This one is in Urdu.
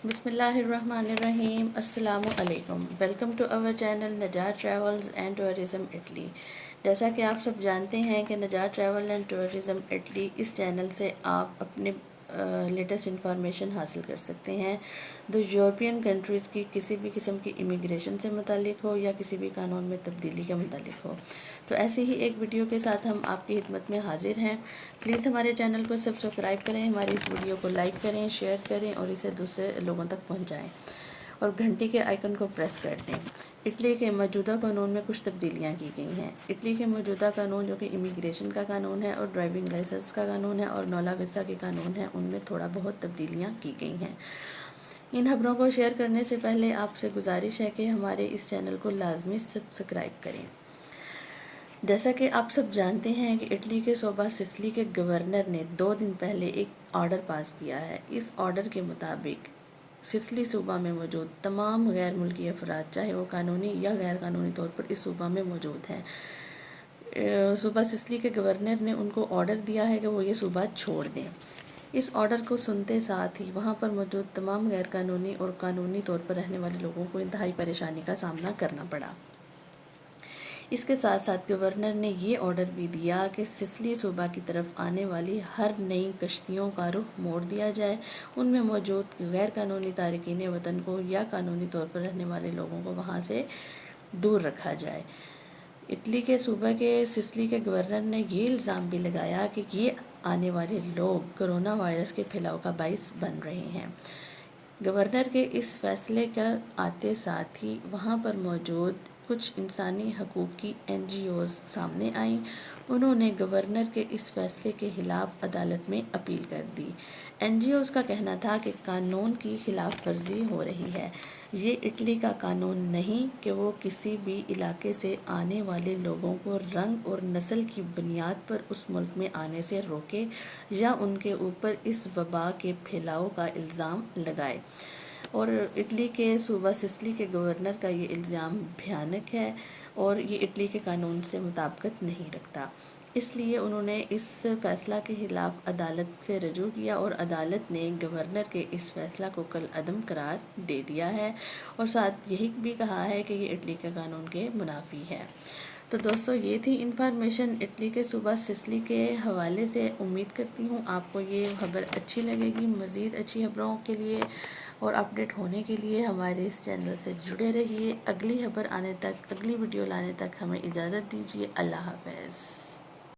بسم اللہ الرحمن الرحیم۔ السلام علیکم۔ Welcome to our channel Najat travels and tourism Italy. جیسا کہ آپ سب جانتے ہیں کہ Najat travel and tourism Italy اس چینل سے آپ اپنے لیٹسٹ انفارمیشن حاصل کر سکتے ہیں جو یورپین کنٹریز کی کسی بھی قسم کی امیگریشن سے متعلق ہو یا کسی بھی قانون میں تبدیلی کے متعلق ہو۔ تو ایسی ہی ایک ویڈیو کے ساتھ ہم آپ کی خدمت میں حاضر ہیں۔ پلیز ہمارے چینل کو سبسکرائب کریں، ہماری اس ویڈیو کو لائک کریں، شیئر کریں اور اسے دوسرے لوگوں تک پہنچائیں اور گھنٹی کے آئیکن کو پریس کر دیں۔ اٹلی کے موجودہ قانون میں کچھ تبدیلیاں کی گئی ہیں۔ اٹلی کے موجودہ قانون جو کہ امیگریشن کا قانون ہے اور ڈرائیونگ لائسنس کا قانون ہے اور نولا ویزا کے قانون ہے، ان میں تھوڑا بہت تبدیلیاں کی گئی ہیں۔ ان خبروں کو شیئر کرنے سے پہلے آپ سے گزارش ہے کہ ہمارے اس چینل کو لازمی سبسکرائب کریں۔ جیسا کہ آپ سب جانتے ہیں کہ اٹلی کے صوبہ سسلی کے گورنر نے 2 دن پہلے ایک آرڈر پاس کیا ہے۔ اس آرڈر کے مطابق سسلی صوبہ میں موجود تمام غیر ملکی افراد، چاہے وہ قانونی یا غیر قانونی طور پر اس صوبہ میں موجود ہیں، صوبہ سسلی کے گورنر نے ان کو آرڈر دیا ہے کہ وہ یہ صوبہ چھوڑ دیں۔ اس آرڈر کو سنتے ساتھ ہی وہاں پر موجود تمام غیر قانونی اور قانونی طور پر رہنے والے لوگوں کو انتہائی پریشانی کا سامنا کرنا پڑا۔ اس کے ساتھ ساتھ گورنر نے یہ آرڈر بھی دیا کہ سسلی صوبہ کی طرف آنے والی ہر نئی کشتیوں کا رخ موڑ دیا جائے، ان میں موجود غیر قانونی تارکین وطن کو یا قانونی طور پر رہنے والے لوگوں کو وہاں سے دور رکھا جائے۔ اٹلی کے صوبہ کے سسلی کے گورنر نے یہ الزام بھی لگایا کہ یہ آنے والے لوگ کرونا وائرس کے پھیلاؤ کا باعث بن رہے ہیں۔ گورنر کے اس فیصلے کا آتے ساتھ ہی وہاں پر موجود کچھ انسانی حقوق کی NGOز سامنے آئیں۔ انہوں نے گورنر کے اس فیصلے کے خلاف عدالت میں اپیل کر دی۔ NGOز کا کہنا تھا کہ قانون کی خلاف ورزی ہو رہی ہے۔ یہ اٹلی کا قانون نہیں کہ وہ کسی بھی علاقے سے آنے والے لوگوں کو رنگ اور نسل کی بنیاد پر اس ملک میں آنے سے روکے یا ان کے اوپر اس وبا کے پھیلاؤ کا الزام لگائے۔ اور اٹلی کے صوبہ سسلی کے گورنر کا یہ الزام بھیانک ہے اور یہ اٹلی کے قانون سے مطابقت نہیں رکھتا۔ اس لیے انہوں نے اس فیصلہ کے خلاف عدالت سے رجوع کیا اور عدالت نے گورنر کے اس فیصلہ کو کالعدم قرار دے دیا ہے اور ساتھ یہی بھی کہا ہے کہ یہ اٹلی کے قانون کے منافی ہے۔ تو دوستو، یہ تھی انفارمیشن اٹلی کے صوبہ سسلی کے حوالے سے۔ امید کرتی ہوں آپ کو یہ خبر اچھی لگے گی۔ مزید اچھی خبروں کے لیے اور اپڈیٹ ہونے کے لیے ہمارے اس چینل سے جڑے رہیے۔ اگلی خبر آنے تک، اگلی ویڈیو لانے تک ہمیں اجازت دیجیے۔ اللہ حافظ۔